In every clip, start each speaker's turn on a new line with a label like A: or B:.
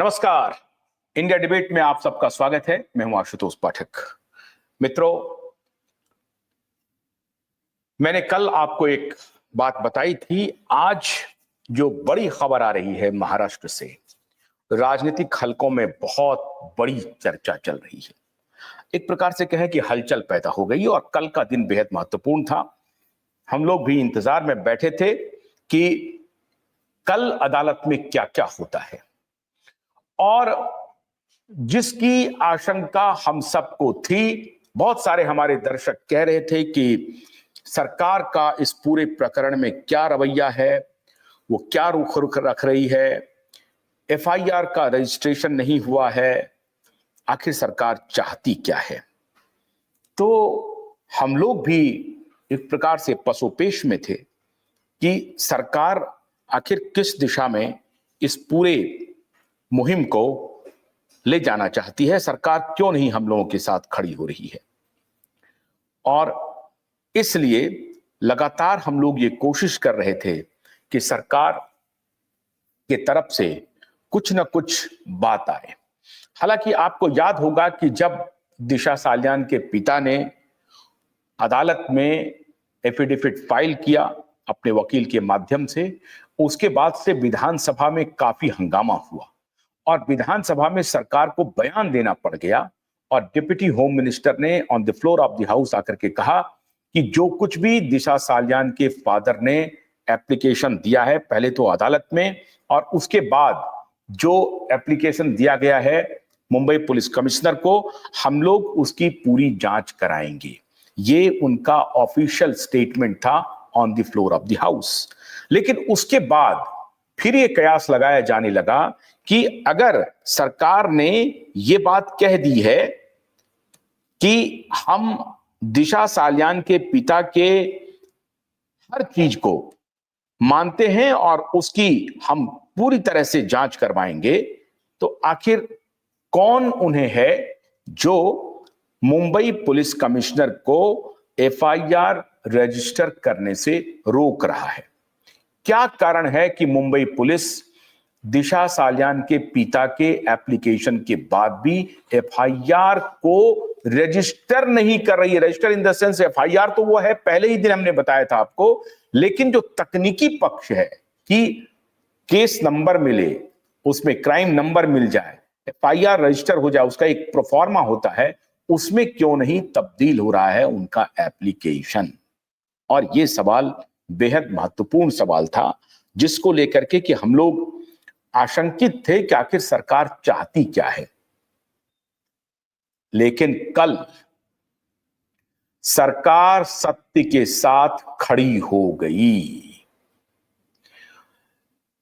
A: नमस्कार। India debate में आप सबका स्वागत है। मैं हूं आशुतोष पाठक। मित्रों, मैंने कल आपको एक बात बताई थी। आज जो बड़ी खबर आ रही है महाराष्ट्र से, राजनीतिक हलकों में बहुत बड़ी चर्चा चल रही है। एक प्रकार से कहें कि हलचल पैदा हो गई और कल का दिन बेहद महत्वपूर्ण था। हम लोग भी इंतजार में बैठे थे कि कल अदालत में क्या क्या होता है, और जिसकी आशंका हम सबको थी। बहुत सारे हमारे दर्शक कह रहे थे कि सरकार का इस पूरे प्रकरण में क्या रवैया है, वो क्या रुख रख रही है, एफआईआर का रजिस्ट्रेशन नहीं हुआ है, आखिर सरकार चाहती क्या है। तो हम लोग भी एक प्रकार से पसोपेश में थे कि सरकार आखिर किस दिशा में इस पूरे मुहिम को ले जाना चाहती है, सरकार क्यों नहीं हम लोगों के साथ खड़ी हो रही है। और इसलिए लगातार हम लोग ये कोशिश कर रहे थे कि सरकार के तरफ से कुछ ना कुछ बात आए। हालांकि आपको याद होगा कि जब दिशा सालियान के पिता ने अदालत में एफिडेविट फाइल किया अपने वकील के माध्यम से, उसके बाद से विधानसभा में काफी हंगामा हुआ और विधानसभा में सरकार को बयान देना पड़ गया। और डिप्टी होम मिनिस्टर ने on the floor of the house आकर के कहा कि जो कुछ भी दिशा सालियान के फादर ने एप्लीकेशन दिया है, पहले तो अदालत में और उसके बाद जो एप्लीकेशन दिया गया है मुंबई पुलिस कमिश्नर को, हम लोग उसकी पूरी जांच कराएंगे। ये उनका ऑफिशियल स्टेटमेंट था on the floor of the house. लेकिन उसके बाद फिर ये कयास लगाया जाने लगा कि अगर सरकार ने ये बात कह दी है कि हम दिशा सालियान के पिता के हर चीज को मानते हैं और उसकी हम पूरी तरह से जांच करवाएंगे, तो आखिर कौन उन्हें है जो मुंबई पुलिस कमिश्नर को एफआईआर रजिस्टर करने से रोक रहा है। क्या कारण है कि मुंबई पुलिस दिशा सालियान के पिता के एप्लीकेशन के बाद भी एफआईआर को रजिस्टर नहीं कर रही है। Register in the sense, FIR तो वो है, पहले ही दिन हमने बताया था आपको, लेकिन जो तकनीकी पक्ष है कि केस नंबर मिले, उसमें क्राइम नंबर मिल जाए, एफआईआर रजिस्टर हो जाए, उसका एक प्रोफार्मा होता है, उसमें क्यों नहीं तब्दील हो रहा है उनका एप्लीकेशन। और यह सवाल बेहद महत्वपूर्ण सवाल था, जिसको लेकर के कि हम लोग आशंकित थे कि आखिर सरकार चाहती क्या है। लेकिन कल सरकार सत्य के साथ खड़ी हो गई।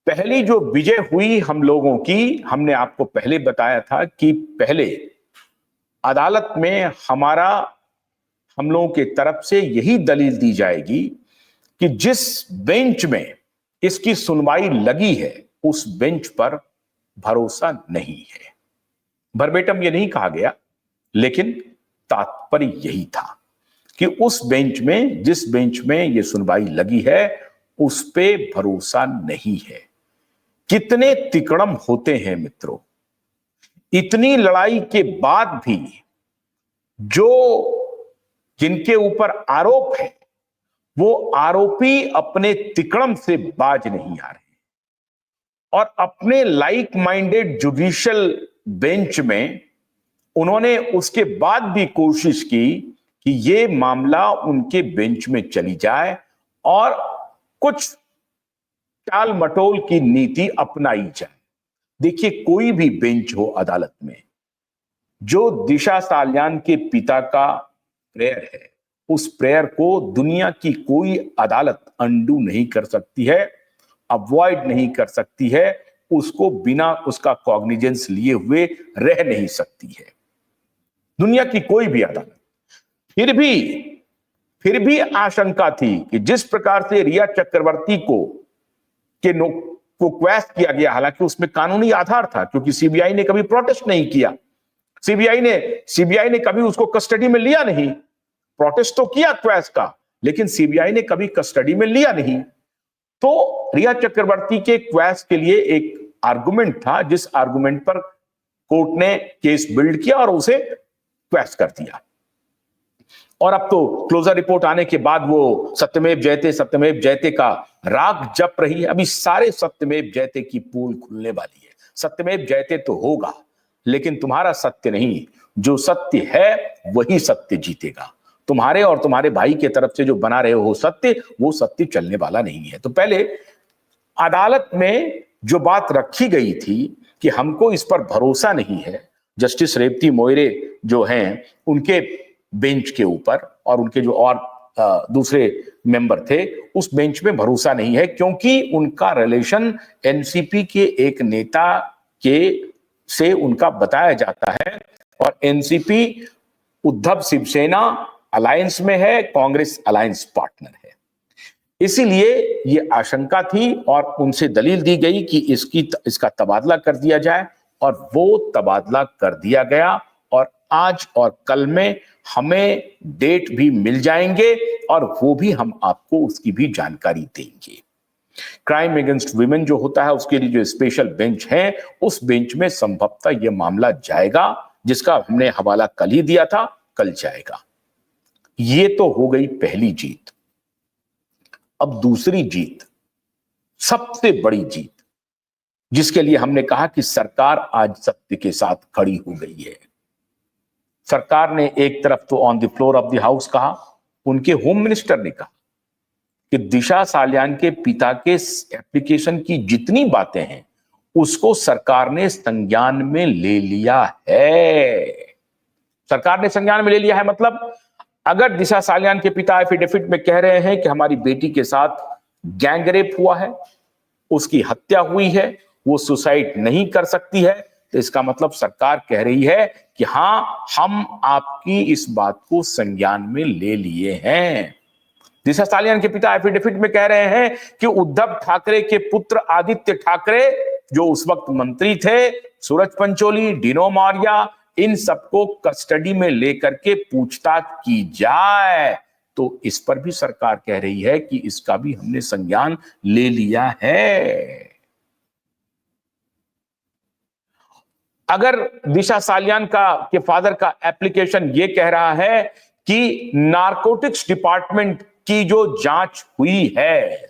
A: पहली जो विजय हुई हम लोगों की, हमने आपको पहले बताया था कि पहले अदालत में हम लोगों के तरफ से यही दलील दी जाएगी कि जिस बेंच में इसकी सुनवाई लगी है उस बेंच पर भरोसा नहीं है। वर्बेटम ये नहीं कहा गया, लेकिन तात्पर्य यही था कि उस बेंच में, जिस बेंच में ये सुनवाई लगी है, उस पे भरोसा नहीं है। कितने तिकड़म होते हैं मित्रों। इतनी लड़ाई के बाद भी जिनके ऊपर आरोप है, वो आरोपी अपने तिकड़म से बाज नहीं आ रहे और अपने लाइक माइंडेड जुडिशियल बेंच में उन्होंने उसके बाद भी कोशिश की कि ये मामला उनके बेंच में चली जाए और कुछ टाल मटोल की नीति अपनाई जाए। देखिए, कोई भी बेंच हो अदालत में, जो दिशा सालियान के पिता का प्रेयर है, उस प्रेयर को दुनिया की कोई अदालत अंडू नहीं कर सकती है, अवॉइड नहीं कर सकती है, उसको बिना उसका कॉग्निजेंस लिए हुए रह नहीं सकती है दुनिया की कोई भी अदालत। फिर भी आशंका थी कि जिस प्रकार से रिया चक्रवर्ती को क्वेश्चन किया गया, हालांकि उसमें कानूनी आधार था क्योंकि सीबीआई ने कभी प्रोटेस्ट नहीं किया, सीबीआई ने कभी उसको कस्टडी में लिया नहीं। प्रोटेस्ट तो किया क्वेस का, लेकिन सीबीआई ने कभी कस्टडी में लिया नहीं। तो रिया चक्रवर्ती के क्वेस के लिए एक आर्गुमेंट था जिस आर्गुमेंट पर कोर्ट ने केस बिल्ड किया और उसे क्वेश कर दिया। और अब तो क्लोजर रिपोर्ट आने के बाद वो सत्यमेव जयते का राग जप रही है। अभी सारे सत्यमेव जयते की पोल खुलने वाली है। सत्यमेव जयते तो होगा, लेकिन तुम्हारा सत्य नहीं, जो सत्य है वही सत्य जीतेगा। तुम्हारे और तुम्हारे भाई के तरफ से जो बना रहे हो सत्य, वो सत्य चलने वाला नहीं है। तो पहले अदालत में जो बात रखी गई थी कि हमको इस पर भरोसा नहीं है, जस्टिस रेवती मोइरे जो हैं उनके बेंच के ऊपर और उनके जो और दूसरे मेंबर थे उस बेंच में भरोसा नहीं है, क्योंकि उनका रिलेशन एनसीपी के एक नेता के से उनका बताया जाता है और एनसीपी उद्धव शिवसेना अलायंस में है, कांग्रेस अलायंस पार्टनर है। इसीलिए ये आशंका थी और उनसे दलील दी गई कि इसका तबादला कर दिया जाए और वो तबादला कर दिया गया और आज और कल में हमें डेट भी मिल जाएंगे और वो भी हम आपको उसकी भी जानकारी देंगे। क्राइम अगेंस्ट वुमेन जो होता है उसके लिए जो स्पेशल बेंच है, उस बेंच में संभवतः यह मामला जाएगा, जिसका हमने हवाला कल ही दिया था, कल जाएगा। ये तो हो गई पहली जीत। अब दूसरी जीत, सबसे बड़ी जीत, जिसके लिए हमने कहा कि सरकार आज सत्य के साथ खड़ी हो गई है। सरकार ने एक तरफ तो on the floor of the house कहा, उनके होम मिनिस्टर ने कहा कि दिशा सालियान के पिता के एप्लीकेशन की जितनी बातें हैं उसको सरकार ने संज्ञान में ले लिया है। सरकार ने संज्ञान में ले लिया है मतलब अगर दिशा सालियान के पिता एफिडेविट में कह रहे हैं कि हमारी बेटी के साथ गैंगरेप हुआ है, उसकी हत्या हुई है, वो सुसाइड नहीं कर सकती है, तो इसका मतलब सरकार कह रही है कि हां, हम आपकी इस बात को संज्ञान में ले लिए हैं। दिशा सालियान के पिता एफिडेविट में कह रहे हैं कि उद्धव ठाकरे के पुत्र आदित्य ठाकरे जो उस वक्त मंत्री थे, सूरज पंचोली, डिनो मौर्य, इन सबको कस्टडी में लेकर के पूछताछ की जाए। तो इस पर भी सरकार कह रही है कि इसका भी हमने संज्ञान ले लिया है। अगर दिशा सालियान के फादर का एप्लीकेशन ये कह रहा है कि नारकोटिक्स डिपार्टमेंट की जो जांच हुई है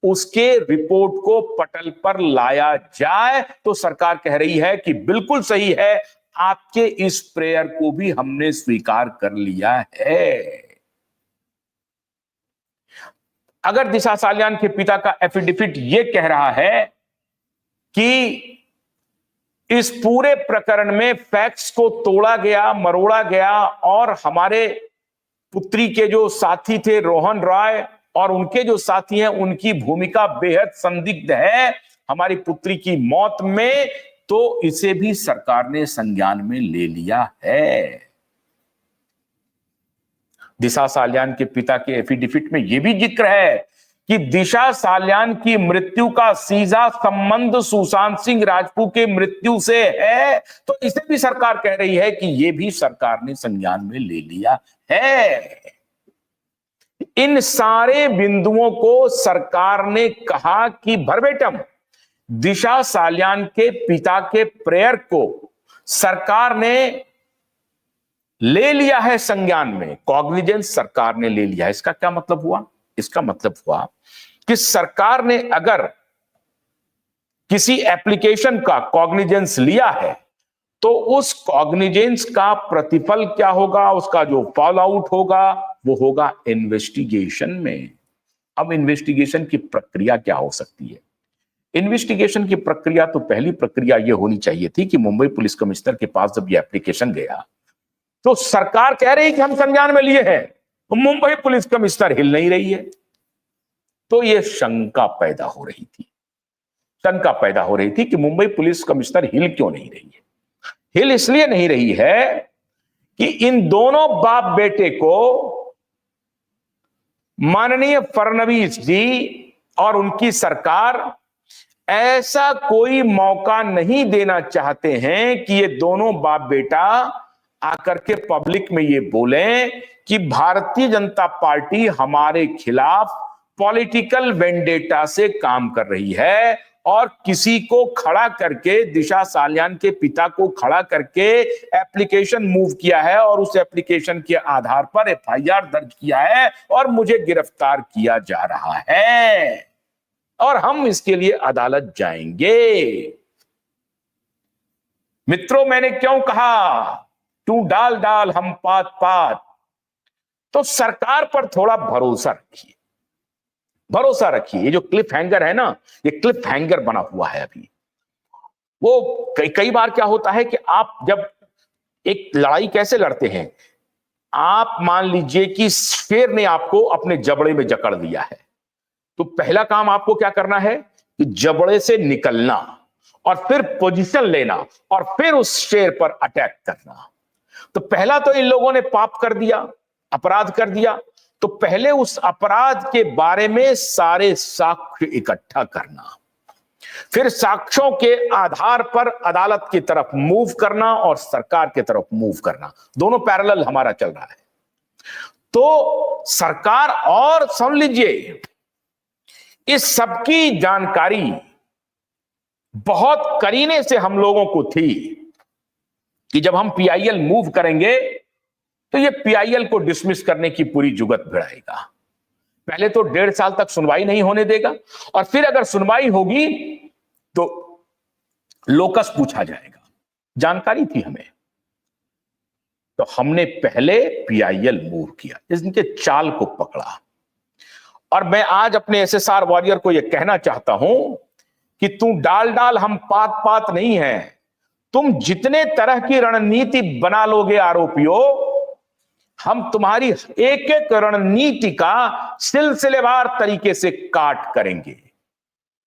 A: उसके रिपोर्ट को पटल पर लाया जाए, तो सरकार कह रही है कि बिल्कुल सही है, आपके इस प्रेयर को भी हमने स्वीकार कर लिया है। अगर दिशा सालियान के पिता का एफिडेविट यह कह रहा है कि इस पूरे प्रकरण में फैक्ट्स को तोड़ा गया, मरोड़ा गया और हमारे पुत्री के जो साथी थे रोहन रॉय और उनके जो साथी हैं उनकी भूमिका बेहद संदिग्ध है हमारी पुत्री की मौत में, तो इसे भी सरकार ने संज्ञान में ले लिया है। दिशा सालियान के पिता के एफिडेविट में यह भी जिक्र है कि दिशा सालियान की मृत्यु का सीधा संबंध सुशांत सिंह राजपूत के मृत्यु से है, तो इसे भी सरकार कह रही है कि यह भी सरकार ने संज्ञान में ले लिया है। इन सारे बिंदुओं को सरकार ने कहा कि वर्बेटम दिशा सालियान के पिता के प्रेयर को सरकार ने ले लिया है संज्ञान में, कॉग्निजेंस सरकार ने ले लिया है। इसका क्या मतलब हुआ? इसका मतलब हुआ कि सरकार ने अगर किसी एप्लीकेशन का कॉग्निजेंस लिया है तो उस कॉग्निजेंस का प्रतिफल क्या होगा, उसका जो फॉल आउट होगा वो होगा इन्वेस्टिगेशन में। अब इन्वेस्टिगेशन की प्रक्रिया क्या हो सकती है? इन्वेस्टिगेशन की प्रक्रिया तो पहली प्रक्रिया यह होनी चाहिए थी कि मुंबई पुलिस कमिश्नर के पास जब यह एप्लीकेशन गया तो सरकार कह रही कि हम संज्ञान में लिए हैं, तो मुंबई पुलिस कमिश्नर हिल नहीं रही है। तो यह शंका पैदा हो रही थी, शंका पैदा हो रही थी कि मुंबई पुलिस कमिश्नर हिल क्यों नहीं रही है। हिल इसलिए नहीं रही है कि इन दोनों बाप बेटे को माननीय फडणवीस जी और उनकी सरकार ऐसा कोई मौका नहीं देना चाहते हैं कि ये दोनों बाप बेटा आकर के पब्लिक में ये बोलें कि भारतीय जनता पार्टी हमारे खिलाफ पॉलिटिकल वेंडेटा से काम कर रही है और किसी को खड़ा करके, दिशा सालियान के पिता को खड़ा करके एप्लीकेशन मूव किया है और उस एप्लीकेशन के आधार पर एफआईआर दर्ज किया है और मुझे गिरफ्तार किया जा रहा है और हम इसके लिए अदालत जाएंगे। मित्रों, मैंने क्यों कहा तू डाल डाल हम पात पात? तो सरकार पर थोड़ा भरोसा रखिए, भरोसा रखिए। ये जो क्लिफ हैंगर है ना, ये क्लिफ हैंगर बना हुआ है अभी। वो कई बार क्या होता है कि आप जब एक लड़ाई कैसे लड़ते हैं, आप मान लीजिए कि शेर ने आपको अपने जबड़े में जकड़ दिया है, तो पहला काम आपको क्या करना है कि जबड़े से निकलना और फिर पोजीशन लेना और फिर उस शेर पर अटैक करना। तो पहला तो इन लोगों ने पाप कर दिया, अपराध कर दिया, तो पहले उस अपराध के बारे में सारे साक्ष्य इकट्ठा करना, फिर साक्ष्यों के आधार पर अदालत की तरफ मूव करना और सरकार की तरफ मूव करना। दोनों पैरेलल हमारा चल रहा है। तो सरकार, और सुन लीजिए, इस सबकी जानकारी बहुत करीने से हम लोगों को थी कि जब हम पीआईएल मूव करेंगे तो ये पीआईएल को डिसमिस करने की पूरी जुगत भिड़ाएगा। पहले तो 1.5 साल तक सुनवाई नहीं होने देगा और फिर अगर सुनवाई होगी तो लोकस पूछा जाएगा। जानकारी थी हमें, तो हमने पहले पीआईएल मूव किया, इनके चाल को पकड़ा। और मैं आज अपने एसएसआर वॉरियर को यह कहना चाहता हूं कि तू डाल डाल हम पात पात नहीं है। तुम जितने तरह की रणनीति बना लोगे आरोपियों, हम तुम्हारी एक एक रणनीति का सिलसिलेवार तरीके से काट करेंगे।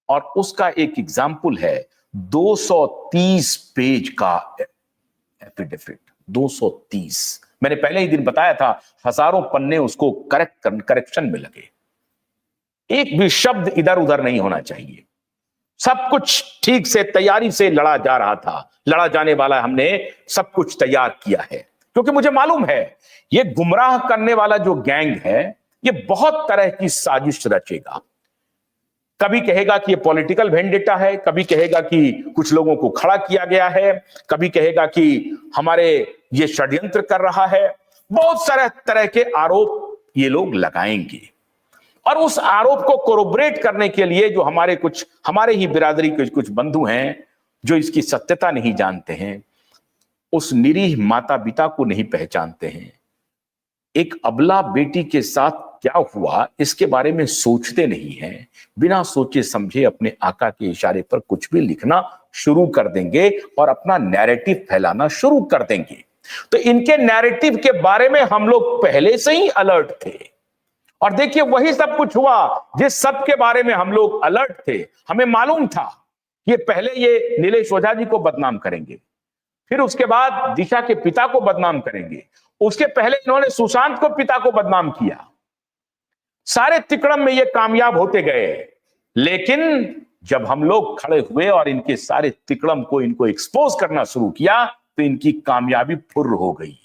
A: और उसका एक एग्जाम्पल है 230 पेज का एफिडेविट। 230, मैंने पहले ही दिन बताया था, हजारों पन्ने उसको करेक्शन में लगे। एक भी शब्द इधर उधर नहीं होना चाहिए। सब कुछ ठीक से तैयारी से लड़ा जा रहा था, लड़ा जाने वाला हमने सब कुछ तैयार किया है, क्योंकि मुझे मालूम है ये गुमराह करने वाला जो गैंग है ये बहुत तरह की साजिश रचेगा। कभी कहेगा कि ये पॉलिटिकल वेंडेटा है, कभी कहेगा कि कुछ लोगों को खड़ा किया गया है, कभी कहेगा कि हमारे ये षड्यंत्र कर रहा है। बहुत सारे तरह के आरोप ये लोग लगाएंगे और उस आरोप को कोरोबरेट करने के लिए जो हमारे ही बिरादरी के कुछ बंधु हैं जो इसकी सत्यता नहीं जानते हैं, उस निरीह माता पिता को नहीं पहचानते हैं, एक अबला बेटी के साथ क्या हुआ इसके बारे में सोचते नहीं हैं, बिना सोचे समझे अपने आका के इशारे पर कुछ भी लिखना शुरू कर देंगे और अपना नैरेटिव फैलाना शुरू कर देंगे। तो इनके नैरेटिव के बारे में हम लोग पहले से ही अलर्ट थे और देखिए वही सब कुछ हुआ जिस सब के बारे में हम लोग अलर्ट थे। हमें मालूम था कि पहले ये नीलेश ओझा जी को बदनाम करेंगे, फिर उसके बाद दिशा के पिता को बदनाम करेंगे, उसके पहले इन्होंने सुशांत को पिता को बदनाम किया। सारे तिकड़म में ये कामयाब होते गए, लेकिन जब हम लोग खड़े हुए और इनके सारे तिकड़म को इनको एक्सपोज करना शुरू किया तो इनकी कामयाबी फुर्र हो गई।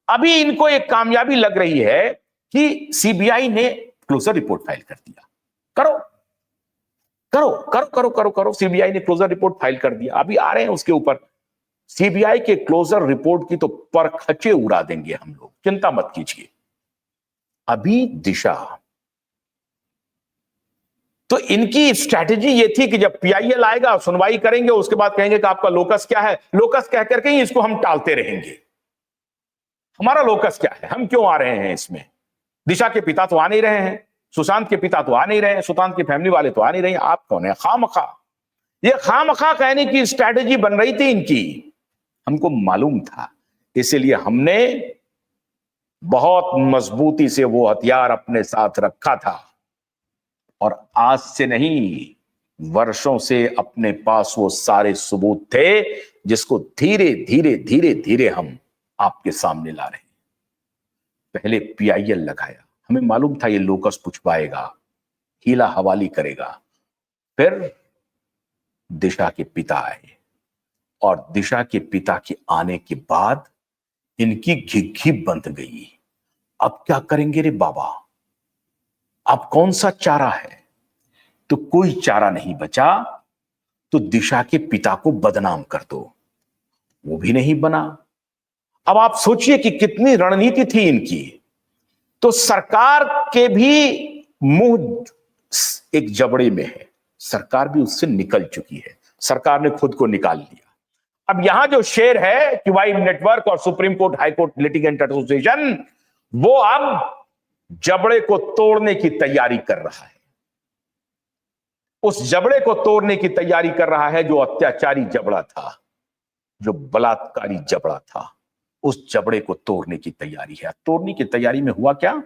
A: अभी इनको एक कामयाबी लग रही है कि सीबीआई ने क्लोजर रिपोर्ट फाइल कर दिया। करो करो करो करो करो करो, सीबीआई ने क्लोजर रिपोर्ट फाइल कर दिया, अभी आ रहे हैं उसके ऊपर। सीबीआई के क्लोजर रिपोर्ट की तो परखचे उड़ा देंगे हम लोग, चिंता मत कीजिए। अभी दिशा, तो इनकी स्ट्रैटेजी ये थी कि जब पीआईएल आएगा सुनवाई करेंगे, उसके बाद कहेंगे कि आपका लोकस क्या है, लोकस कह करके ही इसको हम टालते रहेंगे। हमारा लोकस क्या है, हम क्यों आ रहे हैं इसमें? दिशा के पिता तो आ नहीं रहे हैं, सुशांत के पिता तो आ नहीं रहे हैं, सुशांत की फैमिली वाले तो आ नहीं रहे हैं, आप कौन है? खामखा, ये खामखा कहने की स्ट्रैटेजी बन रही थी इनकी, हमको मालूम था। इसलिए हमने बहुत मजबूती से वो हथियार अपने साथ रखा था और आज से नहीं, वर्षों से अपने पास वो सारे सबूत थे जिसको धीरे धीरे धीरे धीरे हम आपके सामने ला रहे हैं। पहले पीआईएल लगाया, हमें मालूम था ये लोकस पुछवाएगा, हीला हवाली करेगा। फिर दिशा के पिता आए और दिशा के पिता के आने के बाद इनकी घिघी बंध गई। अब क्या करेंगे रे बाबा, अब कौन सा चारा है? तो कोई चारा नहीं बचा तो दिशा के पिता को बदनाम कर दो, वो भी नहीं बना। अब आप सोचिए कि कितनी रणनीति थी इनकी। तो सरकार के भी मुंह एक जबड़े में है, सरकार भी उससे निकल चुकी है, सरकार ने खुद को निकाल लिया। अब यहां जो शेर है क्यूबाइब नेटवर्क और supreme court high court litigant association, वो अब जबड़े को तोड़ने की तैयारी कर रहा है। उस जबड़े को तोड़ने की तैयारी कर रहा है जो अत्याचारी जबड़ा था, जो बलात्कारी जबड़ा था, उस जबड़े को तोड़ने की तैयारी है। तोड़ने की तैयारी में हुआ क्या?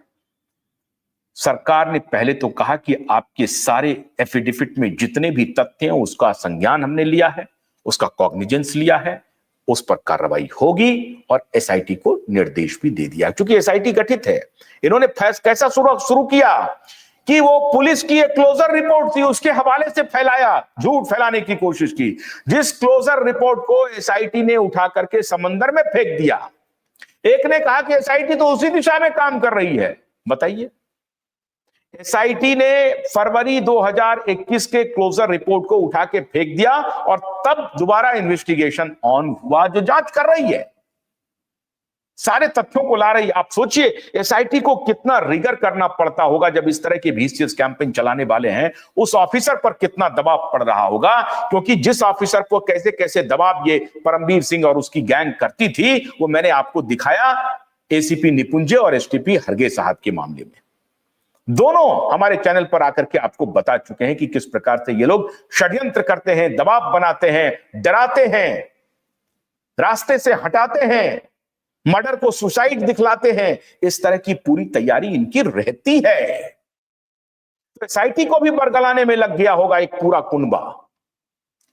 A: सरकार ने पहले तो कहा कि आपके सारे एफिडेविट में जितने भी तथ्य हैं उसका संज्ञान हमने लिया है, उसका कॉग्निजेंस लिया है, उस पर कार्रवाई होगी और एसआईटी को निर्देश भी दे दिया। क्योंकि एसआईटी गठित है, इन्होंने कैसा शुरू किया कि वो पुलिस की एक क्लोजर रिपोर्ट थी उसके हवाले से फैलाया, झूठ फैलाने की कोशिश की, जिस क्लोजर रिपोर्ट को एसआईटी ने उठा करके समंदर में फेंक दिया। एक ने कहा कि एसआईटी तो उसी दिशा में काम कर रही है। बताइए, एसआईटी ने फरवरी 2021 के क्लोजर रिपोर्ट को उठा के फेंक दिया और तब दोबारा इन्वेस्टिगेशन ऑन हुआ जो जांच कर रही है, सारे तथ्यों को ला रही है। आप सोचिए एसआईटी को कितना रिगर करना पड़ता होगा जब इस तरह की वीसीएस कैंपेन चलाने वाले हैं, उस ऑफिसर पर कितना दबाव पड़ रहा होगा। क्योंकि जिस ऑफिसर को कैसे कैसे दबाव ये परमवीर सिंह और उसकी गैंग करती थी वो मैंने आपको दिखाया एसीपी निपुंजे और एसटीपी हरगे साहब के मामले में। दोनों हमारे चैनल पर आकर के आपको बता चुके हैं कि किस प्रकार से ये लोग षड्यंत्र करते हैं, दबाव बनाते हैं, डराते हैं, रास्ते से हटाते हैं, मर्डर को सुसाइड दिखलाते हैं। इस तरह की पूरी तैयारी इनकी रहती है। तो एसआईटी को भी बरगलाने में लग गया होगा एक पूरा कुनबा,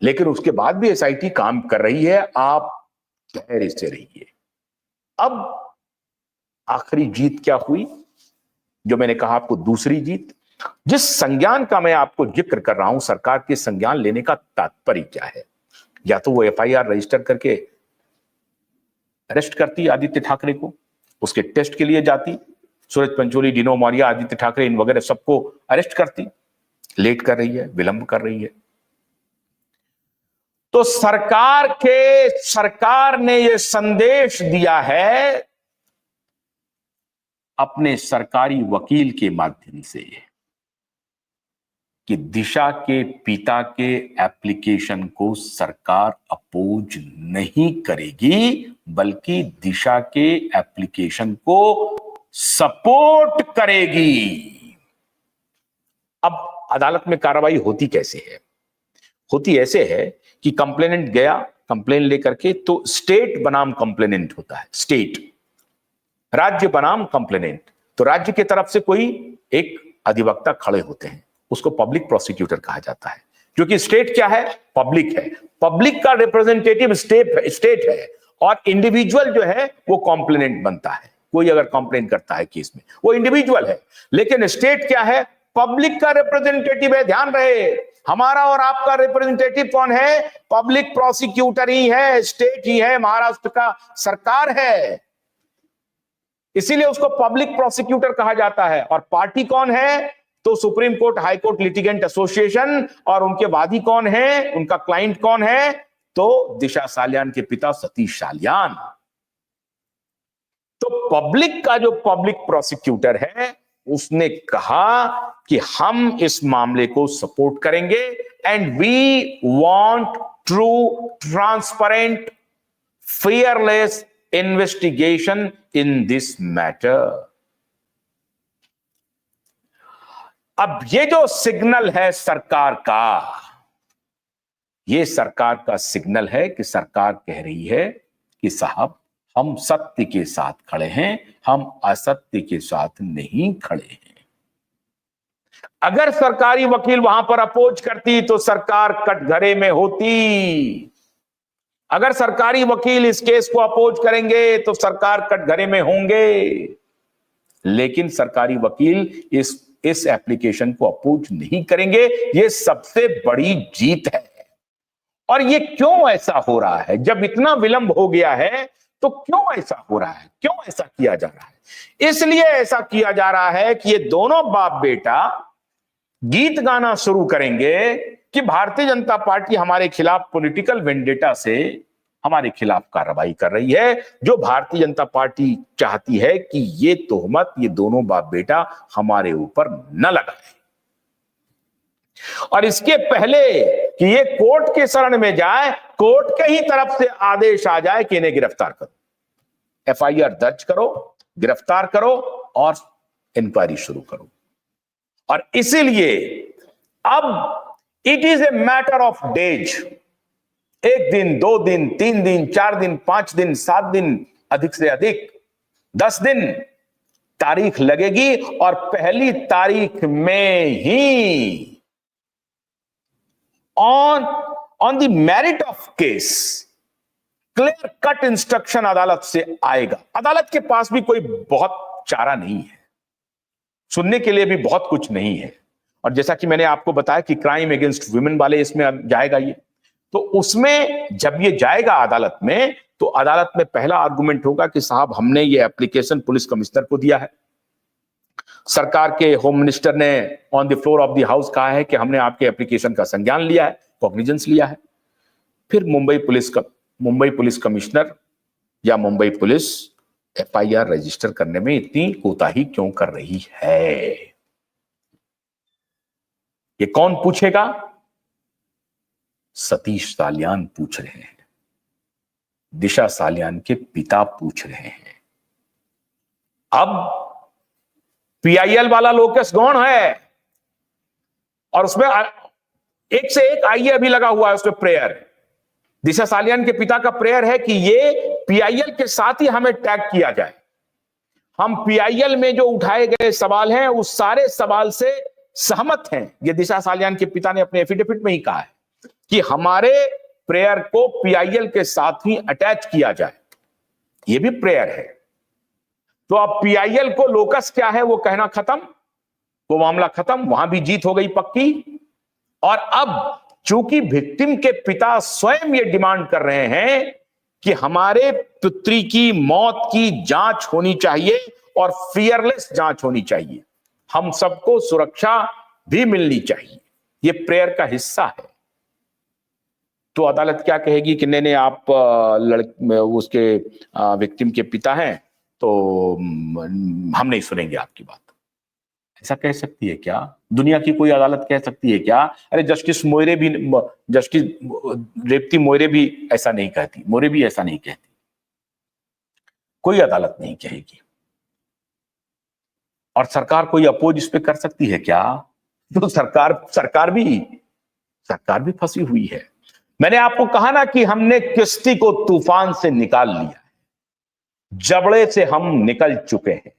A: लेकिन उसके बाद भी एसआईटी काम कर रही है। आप धैर्य से रहिए। अब आखिरी जीत क्या हुई, जो मैंने कहा आपको दूसरी जीत, जिस संज्ञान का मैं आपको जिक्र कर रहा हूं, सरकार के संज्ञान लेने का तात्पर्य क्या है? या तो वो एफआईआर रजिस्टर करके अरेस्ट करती आदित्य ठाकरे को, उसके टेस्ट के लिए जाती, सूरज पंचोली, डिनो मौर्य, आदित्य ठाकरे इन वगैरह सबको अरेस्ट करती। लेट कर रही है, विलंब कर रही है। तो सरकार ने यह संदेश दिया है अपने सरकारी वकील के माध्यम से कि दिशा के पिता के एप्लीकेशन को सरकार अपोज नहीं करेगी, बल्कि दिशा के एप्लीकेशन को सपोर्ट करेगी। अब अदालत में कार्रवाई होती कैसे है? होती ऐसे है कि कंप्लेनेंट गया कंप्लेन लेकर के, तो स्टेट बनाम कंप्लेनेंट होता है, स्टेट, राज्य बनाम कंप्लेनेंट। तो राज्य की तरफ से कोई एक अधिवक्ता खड़े होते हैं, उसको पब्लिक प्रोसिक्यूटर कहा जाता है। क्योंकि स्टेट क्या है? पब्लिक है। पब्लिक का रिप्रेजेंटेटिव स्टेट है और इंडिविजुअल जो है वो कॉम्प्लेनेंट बनता है। कोई अगर कंप्लेन करता है केस में, वो इंडिविजुअल है। लेकिन स्टेट क्या है? पब्लिक का रिप्रेजेंटेटिव है। ध्यान रहे, हमारा और आपका रिप्रेजेंटेटिव कौन है? पब्लिक प्रोसिक्यूटर ही है, स्टेट ही है, महाराष्ट्र का सरकार है। इसीलिए उसको पब्लिक प्रोसिक्यूटर कहा जाता है। और पार्टी कौन है? तो supreme court high court litigant association. और उनके वादी कौन है? उनका क्लाइंट कौन है? तो दिशा सालियान के पिता सतीश सालियान। तो पब्लिक का जो पब्लिक प्रोसिक्यूटर है उसने कहा कि हम इस मामले को सपोर्ट करेंगे and we want true, transparent, fearless investigation in this matter. अब ये जो सिग्नल है सरकार का, ये सरकार का सिग्नल है कि सरकार कह रही है कि साहब हम सत्य के साथ खड़े हैं, हम असत्य के साथ नहीं खड़े हैं। अगर सरकारी वकील वहां पर अपोज करती तो सरकार कटघरे में होती। अगर सरकारी वकील इस केस को अपोज करेंगे तो सरकार कटघरे में होंगे। लेकिन सरकारी वकील इस एप्लीकेशन को अपोज नहीं करेंगे। ये सबसे बड़ी जीत है। और ये क्यों ऐसा हो रहा है? जब इतना विलंब हो गया है तो क्यों ऐसा हो रहा है? क्यों ऐसा किया जा रहा है? इसलिए ऐसा किया जा रहा है कि ये दोनों बाप बेटा गीत गाना शुरू करेंगे कि भारतीय जनता पार्टी हमारे खिलाफ पॉलिटिकल वेंडेटा से हमारे खिलाफ कार्रवाई कर रही है, जो भारतीय जनता पार्टी चाहती है कि ये तोहमत, ये दोनों बाप बेटा हमारे ऊपर न लगाए। और इसके पहले कि ये कोर्ट के शरण में जाए, कोर्ट के ही तरफ से आदेश आ जाए कि इन्हें गिरफ्तार करो, एफआईआर दर्ज करो, गिरफ्तार करो और इंक्वायरी शुरू करो। और इसीलिए अब it is a matter of days, 1 दिन, 2 दिन, 3 दिन, 4 दिन, 5 दिन, 7 दिन, अधिक से अधिक 10 दिन तारीख लगेगी और पहली तारीख में ही on the merit of case clear cut instruction अदालत से आएगा। अदालत के पास भी कोई बहुत चारा नहीं है, सुनने के लिए भी बहुत कुछ नहीं है। और जैसा कि मैंने आपको बताया कि क्राइम अगेंस्ट वुमेन वाले इसमें जाएगा ये, तो उसमें जब ये जाएगा अदालत में, तो अदालत में पहला आर्गुमेंट होगा कि साहब हमने ये एप्लीकेशन पुलिस कमिश्नर को दिया है, सरकार के होम मिनिस्टर ने on the floor of the house कहा है कि हमने आपके एप्लीकेशन का संज्ञान लिया है, कॉग्निजेंस लिया है। फिर मुंबई पुलिस कमिश्नर या मुंबई पुलिस एफआईआर रजिस्टर करने में इतनी कोताही क्यों कर रही है, ये कौन पूछेगा? सतीश साल्यान पूछ रहे हैं, दिशा साल्यान के पिता पूछ रहे हैं। अब पीआईएल वाला लोकेश गौड़ है और उसमें एक से एक आईए अभी लगा हुआ है, उसमें प्रेयर दिशा साल्यान के पिता का प्रेयर है कि ये पीआईएल के साथ ही हमें टैग किया जाए। हम पीआईएल में जो उठाए गए सवाल हैं उस सारे सवाल से सहमत हैं। ये दिशा साल्यान के पिता ने अपने एफिडेविट में ही कहा है कि हमारे प्रेयर को पीआईएल के साथ ही अटैच किया जाए, ये भी प्रेयर है। तो अब पीआईएल को लोकस क्या है वो कहना खत्म, वो मामला खत्म, वहां भी जीत हो गई पक्की। और अब चूंकि विक्टिम के पिता स्वयं ये डिमांड कर रहे हैं कि हमारे पुत्री की मौत की जांच होनी चाहिए और फियरलेस जांच होनी चाहिए, हम सबको सुरक्षा भी मिलनी चाहिए, ये प्रेयर का हिस्सा है। तो अदालत क्या कहेगी कि नहीं आप उसके विक्टिम के पिता हैं तो हम नहीं सुनेंगे आपकी बात। ऐसा कह सकती है क्या दुनिया की कोई अदालत? कह सकती है क्या? अरे जस्टिस रेवती मोरे भी ऐसा नहीं कहती, मोरे भी ऐसा नहीं कहती, कोई अदालत नहीं कहेगी। और सरकार कोई अपोज इस पे कर सकती है क्या? तो सरकार भी फंसी हुई है। मैंने आपको कहा ना कि हमने किश्ती को तूफान से निकाल लिया, जबड़े से हम निकल चुके हैं,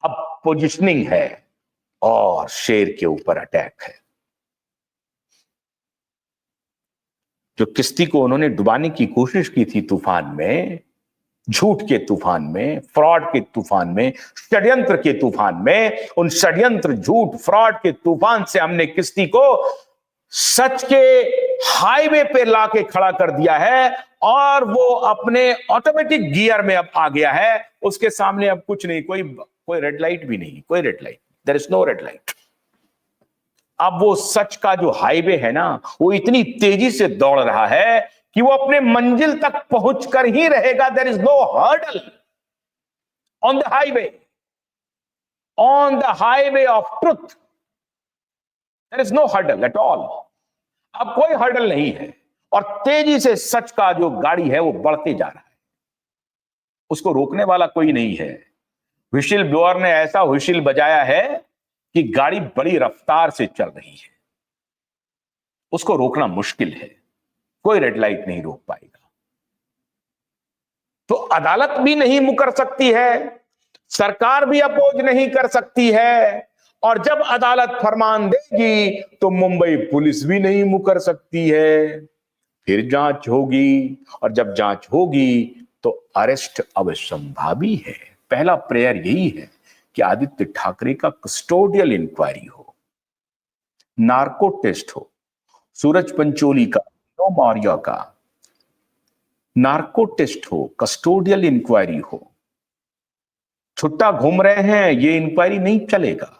A: अब पोजिशनिंग है और शेर के ऊपर अटैक है। जो किश्ती को उन्होंने डुबाने की कोशिश की थी तूफान में, झूठ के तूफान में, फ्रॉड के तूफान में, षड्यंत्र के तूफान में, उन षड्यंत्र, झूठ, फ्रॉड के तूफान से हमने किश्ती को सच के हाईवे पे लाके खड़ा कर दिया है और वो अपने ऑटोमेटिक गियर में अब आ गया है। उसके सामने अब कुछ नहीं, कोई रेड लाइट भी नहीं, कोई red light, there is no red light. अब वो सच का जो हाईवे है ना, वो इतनी तेजी से दौड़ रहा है कि वो अपने मंजिल तक पहुंचकर ही रहेगा। There is no hurdle on the highway of truth, there is no hurdle at all. अब कोई हर्डल नहीं है और तेजी से सच का जो गाड़ी है वो बढ़ते जा रहा है, उसको रोकने वाला कोई नहीं है। व्हिसिल ब्लोअर ने ऐसा व्हिसिल बजाया है कि गाड़ी बड़ी रफ्तार से चल रही है, उसको रोकना मुश्किल है, कोई रेड लाइट नहीं रोक पाएगा। तो अदालत भी नहीं मुकर सकती है, सरकार भी अपोज नहीं कर सकती है, और जब अदालत फरमान देगी तो मुंबई पुलिस भी नहीं मुकर सकती है। फिर जांच होगी और जब जांच होगी तो अरेस्ट अवश्यंभावी है। पहला प्रेयर यही है कि आदित्य ठाकरे का कस्टोडियल इंक्वायरी हो, नार्को टेस्ट हो, सूरज पंचोली का, मौर्य का नार्को टेस्ट हो, कस्टोडियल इंक्वायरी हो। छुट्टा घूम रहे हैं, ये इंक्वायरी नहीं चलेगा।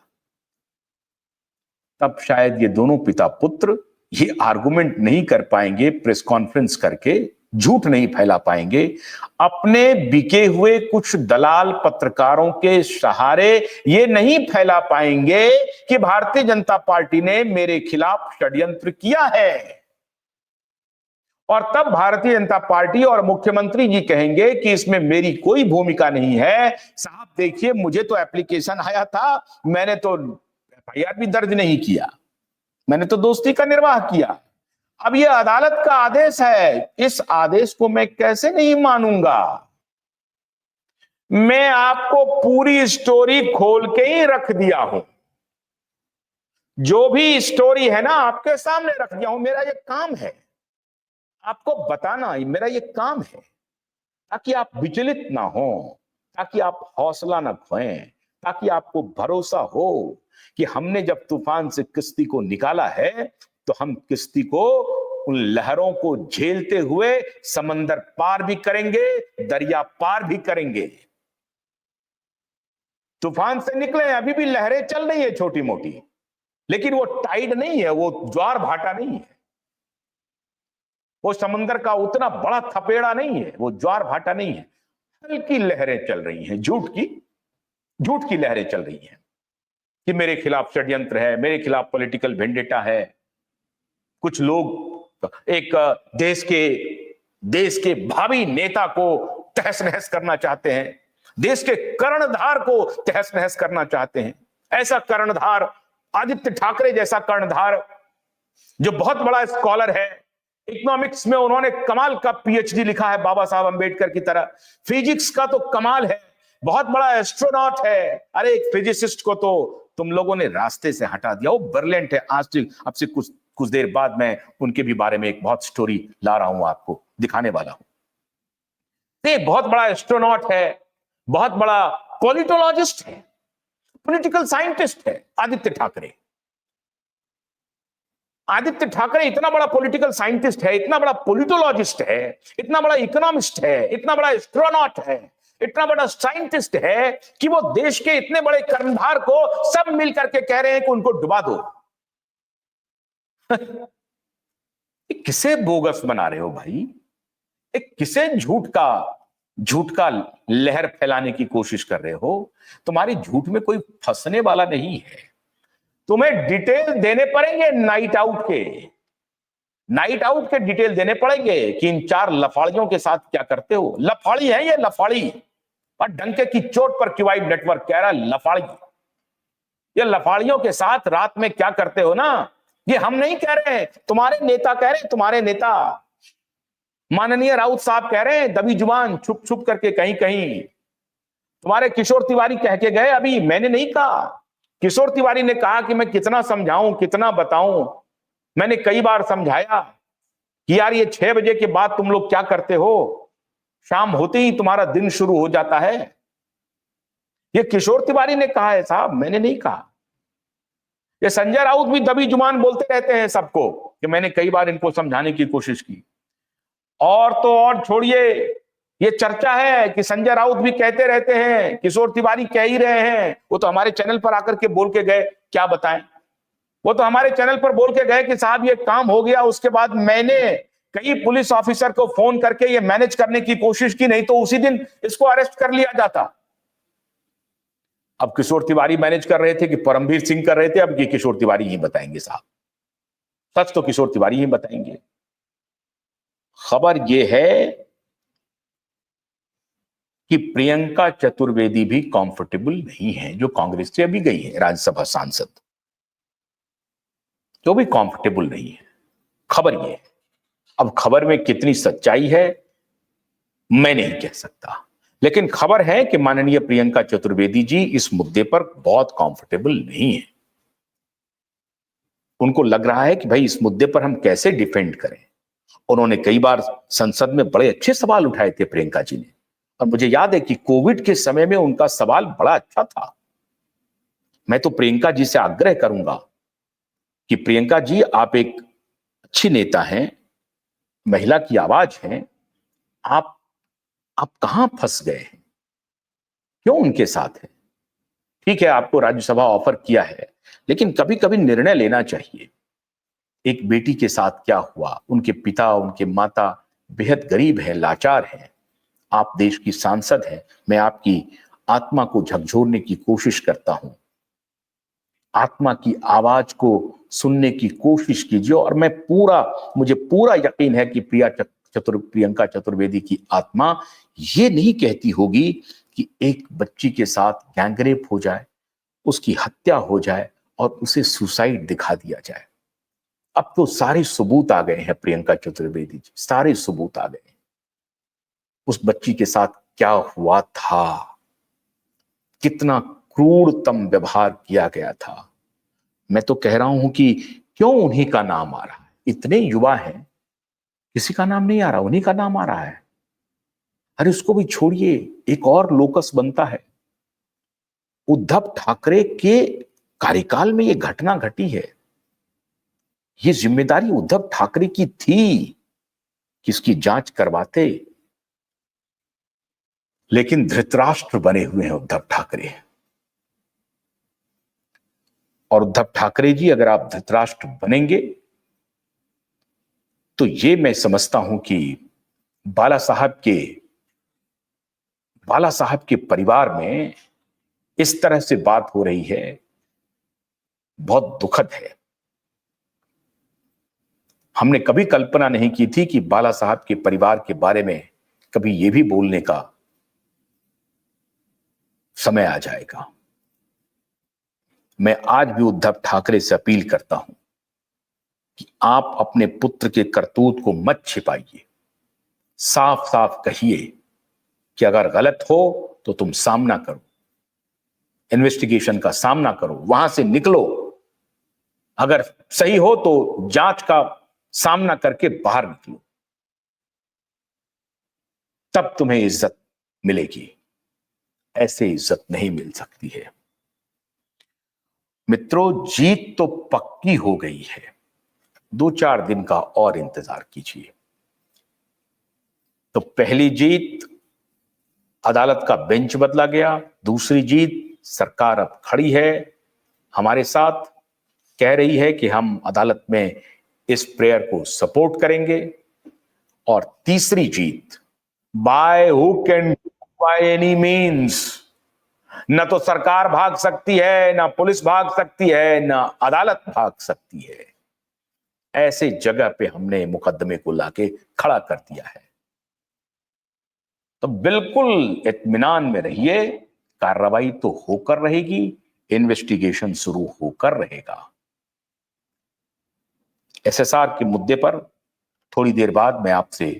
A: तब शायद ये दोनों पिता पुत्र ये आर्गुमेंट नहीं कर पाएंगे, प्रेस कॉन्फ्रेंस करके झूठ नहीं फैला पाएंगे, अपने बिके हुए कुछ दलाल पत्रकारों के सहारे ये नहीं फैला पाएंगे कि भारतीय जनता पार्टी ने मेरे खिलाफ षड्यंत्र किया है। और तब भारतीय जनता पार्टी और मुख्यमंत्री जी कहेंगे कि इसमें मेरी कोई भूमिका नहीं है। साहब देखिए, मुझे तो एप्लीकेशन आया था, मैंने तो एफआईआर भी दर्ज नहीं किया, मैंने तो दोस्ती का निर्वाह किया। अब ये अदालत का आदेश है, इस आदेश को मैं कैसे नहीं मानूंगा? मैं आपको पूरी स्टोरी खोल के ही रख दिया हूं, जो भी स्टोरी है ना आपके सामने रख दिया हूं। मेरा ये काम है आपको बताना, मेरा ये काम है, ताकि आप विचलित ना हो, ताकि आप हौसला ना खोएं, ताकि आपको भरोसा हो कि हमने जब तूफान से किश्ती को निकाला है तो हम किश्ती को, उन लहरों को झेलते हुए समंदर पार भी करेंगे, दरिया पार भी करेंगे। तूफान से निकले, अभी भी लहरें चल रही है छोटी मोटी, लेकिन वो टाइड नहीं है, वो ज्वार भाटा नहीं है, वो समंदर का उतना बड़ा थपेड़ा नहीं है, वो ज्वार भाटा नहीं है। हल्की लहरें चल रही हैं, झूठ की लहरें चल रही हैं कि मेरे खिलाफ षड्यंत्र है, मेरे खिलाफ पॉलिटिकल वेंडेटा है। कुछ लोग एक देश के भावी नेता को तहस नहस करना चाहते हैं, देश के कर्णधार को तहस नहस करना चाहते हैं। ऐसा कर्णधार, आदित्य ठाकरे जैसा कर्णधार, जो बहुत बड़ा स्कॉलर है, इकोनॉमिक्स में उन्होंने कमाल का पीएचडी लिखा है बाबा साहब अंबेडकर की तरह, फिजिक्स का तो कमाल है, बहुत बड़ा एस्ट्रोनॉट है। अरे एक फिजिसिस्ट को तो तुम लोगों ने रास्ते से हटा दिया, वो ब्रिलियंट है। आज अब से कुछ देर बाद मैं उनके भी बारे में एक बहुत स्टोरी ला रहा हूं, आपको दिखाने वाला हूं। एक बहुत बड़ा एस्ट्रोनॉट है, बहुत बड़ा पॉलिटोलॉजिस्ट है, पॉलिटिकल साइंटिस्ट है आदित्य ठाकरे। आदित्य ठाकरे इतना बड़ा पॉलिटिकल साइंटिस्ट है, इतना बड़ा पॉलिटोलॉजिस्ट है, इतना बड़ा इकोनॉमिस्ट है, इतना बड़ा एस्ट्रोनॉट है, इतना बड़ा साइंटिस्ट है कि वो देश के इतने बड़े कर्णधार को सब मिलकर के कह रहे हैं कि उनको डुबा दो। किसे बोगस बना रहे हो भाई? एक किसे झूठ का लहर फैलाने की कोशिश कर रहे हो? तुम्हारी झूठ में कोई फंसने वाला नहीं है। तुम्हें डिटेल देने पड़ेंगे नाइट आउट के डिटेल देने पड़ेंगे कि इन 4 लफाड़ियों के साथ क्या करते हो। लफाड़ी है ये, लफाड़ी, और डंके की चोट पर क्यूआई नेटवर्क कह रहा है लफाड़ी। ये लफाड़ियों के साथ रात में क्या करते हो ना, ये हम नहीं कह रहे, तुम्हारे नेता कह रहे हैं, तुम्हारे नेता माननीय राउत साहब कह रहे हैं, दबी जुबान छुप छुप करके कहीं कहीं। तुम्हारे किशोर तिवारी कह के गए, अभी मैंने नहीं कहा। किशोर तिवारी ने कहा कि मैं कितना समझाऊं, कितना बताऊं। मैंने कई बार समझाया कि यार ये 6 बजे के बाद तुम लोग क्या करते हो, शाम होते ही तुम्हारा दिन शुरू हो जाता है। ये किशोर तिवारी ने कहा है साहब, मैंने नहीं कहा। ये संजय राउत भी दबी जुबान बोलते रहते हैं सबको कि मैंने कई बार इनको समझाने की कोशिश की। और तो और छोड़िए, ये चर्चा है कि संजय राउत भी कहते रहते हैं, किशोर तिवारी कह ही रहे हैं। वो तो हमारे चैनल पर आकर के बोल के गए, क्या बताएं, वो तो हमारे चैनल पर बोल के गए कि साहब ये काम हो गया। उसके बाद मैंने कई पुलिस ऑफिसर को फोन करके ये मैनेज करने की कोशिश की, नहीं तो उसी दिन इसको अरेस्ट कर लिया जाता। अब किशोर तिवारी मैनेज कर रहे थे कि परमवीर सिंह कर रहे थे, अब ये किशोर तिवारी ही बताएंगे साहब। सच तो किशोर तिवारी ही बताएंगे। खबर यह है कि प्रियंका चतुर्वेदी भी कंफर्टेबल नहीं है, जो कांग्रेस से अभी गई है राज्यसभा सांसद, जो भी कंफर्टेबल नहीं है। खबर यह है, अब खबर में कितनी सच्चाई है मैं नहीं कह सकता, लेकिन खबर है कि माननीय प्रियंका चतुर्वेदी जी इस मुद्दे पर बहुत कंफर्टेबल नहीं है। उनको लग रहा है कि भाई इस मुद्दे पर हम कैसे डिफेंड करें। उन्होंने कई बार संसद में बड़े अच्छे सवाल उठाए थे प्रियंका जी ने, और मुझे याद है कि कोविड के समय में उनका सवाल बड़ा अच्छा था। मैं तो प्रियंका जी से आग्रह करूंगा कि प्रियंका जी, आप एक अच्छी नेता हैं, महिला की आवाज हैं, आप कहां फंस गए हैं, क्यों उनके साथ हैं? ठीक है, आपको राज्यसभा ऑफर किया है, लेकिन कभी कभी निर्णय लेना चाहिए। एक बेटी के साथ क्या हुआ, उनके पिता, उनके माता बेहद गरीब हैं, लाचार हैं। आप देश की सांसद हैं, मैं आपकी आत्मा को झकझोरने की कोशिश करता हूं। आत्मा की आवाज को सुनने की कोशिश कीजिए और मुझे पूरा यकीन है कि प्रियंका चतुर्वेदी की आत्मा ये नहीं कहती होगी कि एक बच्ची के साथ गैंगरेप हो जाए, उसकी हत्या हो जाए और उसे सुसाइड दिखा दिया जाए। अब तो सारे सबूत आ गए हैं प्रियंका चतुर्वेदी जी, सारे सबूत आ गए हैं। उस बच्ची के साथ क्या हुआ था, कितना क्रूरतम व्यवहार किया गया था। मैं तो कह रहा हूं कि क्यों उन्हीं का नाम आ रहा है। इतने युवा हैं, किसी का नाम नहीं आ रहा, उन्हीं का नाम आ रहा है। अरे उसको भी छोड़िए, एक और लोकस बनता है। उद्धव ठाकरे के कार्यकाल में यह घटना घटी है। यह जिम्मेदारी उद्धव ठाकरे की थी कि इसकी जांच करवाते, लेकिन धृतराष्ट्र बने हुए हैं उद्धव ठाकरे। और उद्धव ठाकरे जी, अगर आप धृतराष्ट्र बनेंगे तो ये मैं समझता हूं कि बाला साहब के परिवार में इस तरह से बात हो रही है, बहुत दुखद है। हमने कभी कल्पना नहीं की थी कि बाला साहब के परिवार के बारे में कभी यह भी बोलने का समय आ जाएगा। मैं आज भी उद्धव ठाकरे से अपील करता हूं कि आप अपने पुत्र के करतूत को मत छिपाइए। साफ साफ कहिए कि अगर गलत हो तो तुम सामना करो, इन्वेस्टिगेशन का सामना करो, वहां से निकलो। अगर सही हो तो जांच का सामना करके बाहर निकलो, तब तुम्हें इज्जत मिलेगी। ऐसे इज्जत नहीं मिल सकती है। मित्रों, जीत तो पक्की हो गई है, 2-4 दिन का और इंतजार कीजिए। तो पहली जीत, अदालत का बेंच बदला गया। दूसरी जीत, सरकार अब खड़ी है हमारे साथ, कह रही है कि हम अदालत में इस प्रेयर को सपोर्ट करेंगे। और तीसरी जीत, by hook and by any means, न तो सरकार भाग सकती है, ना पुलिस भाग सकती है, ना अदालत भाग सकती है। ऐसे जगह पे हमने मुकदमे को लाके खड़ा कर दिया है। तो बिल्कुल इत्मीनान में रहिए, कार्रवाई तो होकर रहेगी, इन्वेस्टिगेशन शुरू होकर रहेगा। एसएसआर के मुद्दे पर थोड़ी देर बाद मैं आपसे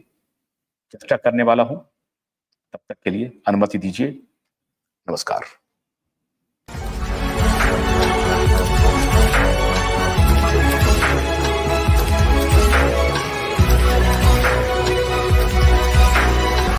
A: चर्चा करने वाला हूं। तब तक के लिए अनुमति दीजिए। नमस्कार।